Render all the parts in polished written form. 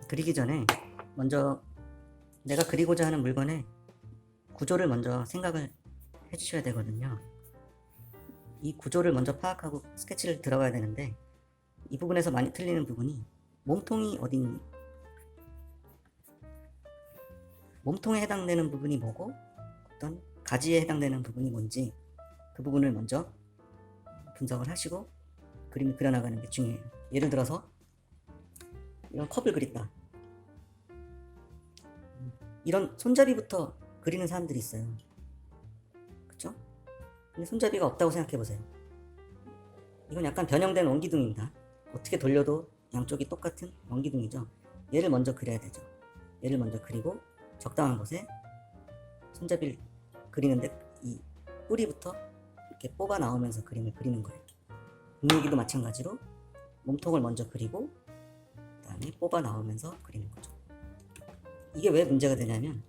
그리기 전에 먼저 내가 그리고자 하는 물건의 구조를 먼저 생각을 해주셔야 되거든요. 이 구조를 먼저 파악하고 스케치를 들어가야 되는데, 이 부분에서 많이 틀리는 부분이 몸통이 어딘, 몸통에 해당되는 부분이 뭐고 어떤 가지에 해당되는 부분이 뭔지 그 부분을 먼저 분석을 하시고 그림을 그려나가는 게 중요해요. 예를 들어서 이런 컵을 그린다. 이런 손잡이부터 그리는 사람들이 있어요. 그쵸? 근데 손잡이가 없다고 생각해 보세요. 이건 약간 변형된 원기둥입니다. 어떻게 돌려도 양쪽이 똑같은 원기둥이죠. 얘를 먼저 그려야 되죠. 얘를 먼저 그리고 적당한 곳에 손잡이를 그리는데 이 뿌리부터 이렇게 뽑아 나오면서 그림을 그리는 거예요. 분위기도 마찬가지로 몸통을 먼저 그리고 그 다음에 뽑아 나오면서 그리는 거죠. 이게 왜 문제가 되냐면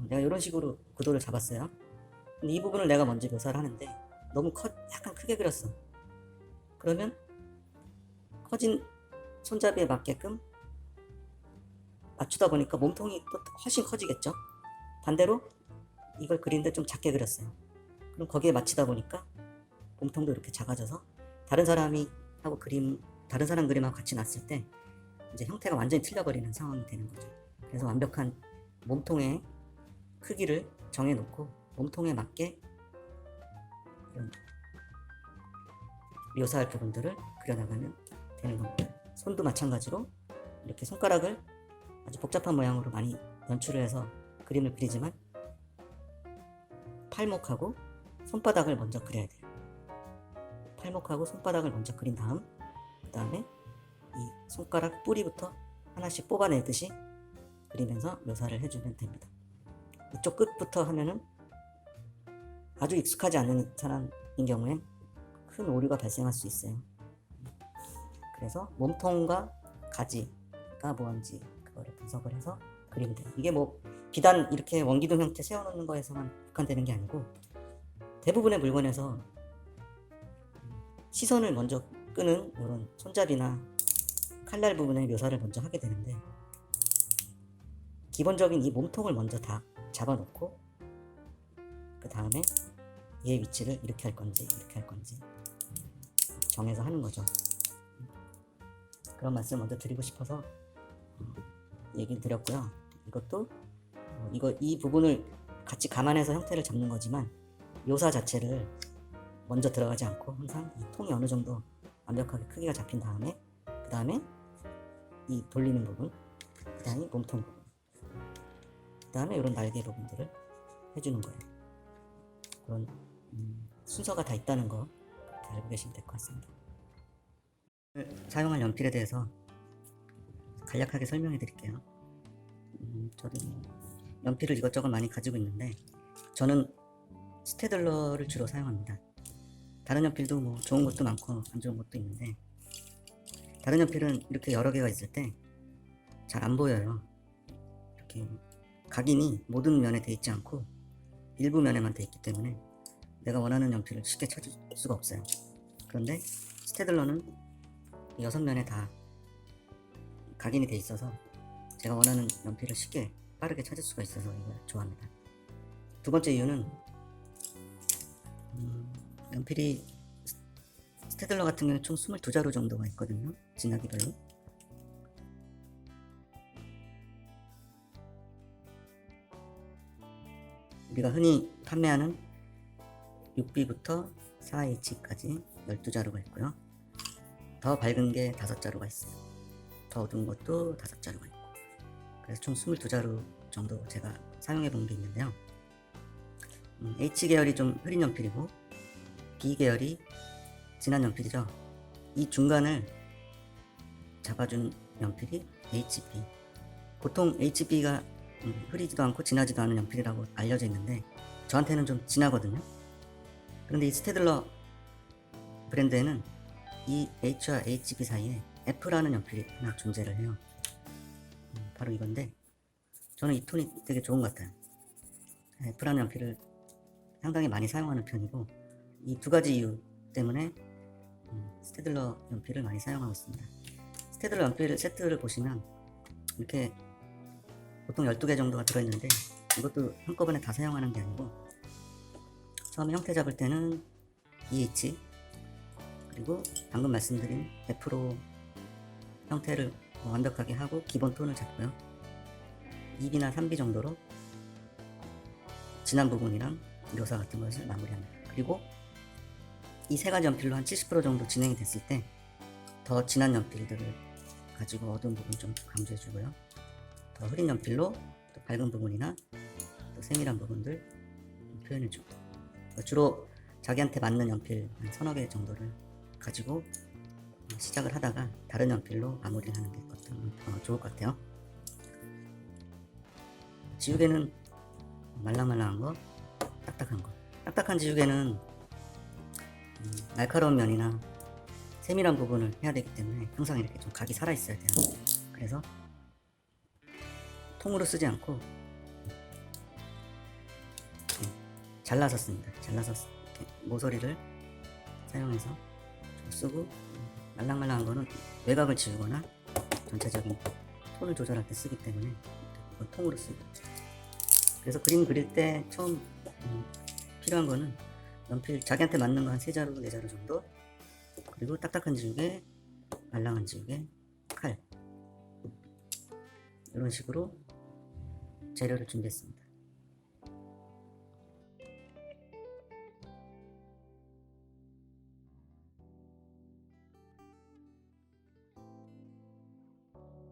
내가 이런 식으로 구도를 잡았어요. 근데 이 부분을 내가 먼저 묘사를 하는데 너무 약간 크게 그렸어. 그러면 커진 손잡이에 맞게끔 맞추다 보니까 몸통이 또 훨씬 커지겠죠. 반대로 이걸 그리는데 좀 작게 그렸어요. 그럼 거기에 맞추다 보니까 몸통도 이렇게 작아져서 다른 사람 그림하고 같이 놨을 때 이제 형태가 완전히 틀려버리는 상황이 되는 거죠. 그래서 완벽한 몸통의 크기를 정해놓고 몸통에 맞게 이런 묘사할 부분들을 그려나가면 되는 겁니다. 손도 마찬가지로 이렇게 손가락을 아주 복잡한 모양으로 많이 연출을 해서 그림을 그리지만 팔목하고 손바닥을 먼저 그려야 돼요. 팔목하고 손바닥을 먼저 그린 다음 그 다음에 이 손가락 뿌리부터 하나씩 뽑아내듯이 그리면서 묘사를 해주면 됩니다. 이쪽 끝부터 하면은 아주 익숙하지 않는 사람인 경우엔 큰 오류가 발생할 수 있어요. 그래서 몸통과 가지가 뭔지 그거를 분석을 해서 그리면 돼요. 이게 뭐 비단 이렇게 원기둥 형태 세워놓는 거에서만 국한되는 게 아니고 대부분의 물건에서 시선을 먼저 끄는 이런 손잡이나 칼날 부분의 묘사를 먼저 하게 되는데 기본적인 이 몸통을 먼저 다 잡아놓고 그 다음에 얘의 위치를 이렇게 할 건지 이렇게 할 건지 정해서 하는 거죠. 그런 말씀을 먼저 드리고 싶어서 얘기를 드렸고요. 이것도 이 부분을 같이 감안해서 형태를 잡는 거지만 묘사 자체를 먼저 들어가지 않고 항상 이 통이 어느 정도 완벽하게 크기가 잡힌 다음에 그 다음에 이 돌리는 부분, 그 다음에 몸통 부분, 그 다음에 이런 날개 부분들을 해주는 거예요. 그런 순서가 다 있다는 거 알고 계시면 될 것 같습니다. 사용할 연필에 대해서 간략하게 설명해 드릴게요. 저도 연필을 이것저것 많이 가지고 있는데 저는 스테들러를 주로 사용합니다. 다른 연필도 뭐 좋은 것도 많고 안 좋은 것도 있는데 다른 연필은 이렇게 여러 개가 있을 때 잘 안 보여요. 이렇게 각인이 모든 면에 돼 있지 않고 일부 면에만 돼 있기 때문에 내가 원하는 연필을 쉽게 찾을 수가 없어요. 그런데 스테들러는 6면에 다 각인이 돼 있어서 제가 원하는 연필을 쉽게 빠르게 찾을 수가 있어서 이걸 좋아합니다. 두 번째 이유는 연필이 스테들러 같은 경우는 총 22자루 정도가 있거든요. 진하기별로. 우리가 흔히 판매하는 6B부터 4H까지 12자루가 있고요. 더 밝은 게 5자루가 있어요. 더 어두운 것도 5자루가 있고. 그래서 총 22자루 정도 제가 사용해 본 게 있는데요. H계열이 좀 흐린 연필이고 B계열이 진한 연필이죠. 이 중간을 잡아준 연필이 HB. 보통 HB가 흐리지도 않고 진하지도 않은 연필이라고 알려져 있는데 저한테는 좀 진하거든요. 그런데 이 스테들러 브랜드에는 이 H와 HB 사이에 F라는 연필이 하나 존재를 해요. 바로 이건데 저는 이 톤이 되게 좋은 것 같아요. F라는 연필을 상당히 많이 사용하는 편이고 이 두 가지 이유 때문에 스테들러 연필을 많이 사용하고 있습니다. 스테들러 연필 세트를 보시면 이렇게 보통 12개 정도가 들어있는데 이것도 한꺼번에 다 사용하는 게 아니고 처음에 형태 잡을 때는 EH 그리고 방금 말씀드린 100% 형태를 완벽하게 하고 기본 톤을 잡고요. 2B나 3B 정도로 진한 부분이랑 묘사 같은 것을 마무리합니다. 그리고 이 세 가지 연필로 한 70% 정도 진행이 됐을 때 더 진한 연필들을 가지고 어두운 부분 좀 강조해 주고요. 더 흐린 연필로 또 밝은 부분이나 또 세밀한 부분들 표현해 주고, 주로 자기한테 맞는 연필 한 서너 개 정도를 가지고 시작을 하다가 다른 연필로 마무리를 하는 게 좋을 것 같아요. 지우개는 말랑말랑한 거, 딱딱한 거. 딱딱한 지우개는 날카로운 면이나 세밀한 부분을 해야 되기 때문에 항상 이렇게 좀 각이 살아 있어야 돼요. 그래서 통으로 쓰지 않고 잘라서 씁니다. 잘라서 이렇게 모서리를 사용해서 좀 쓰고, 말랑말랑한 거는 외곽을 지우거나 전체적인 톤을 조절할 때 쓰기 때문에 이건 통으로 쓰고, 그래서 그림 그릴 때 처음 필요한 거는 연필 자기한테 맞는 거 한 3자루 4자루 정도, 그리고 딱딱한 지우개, 말랑한 지우개, 칼, 이런 식으로 재료를 준비했습니다.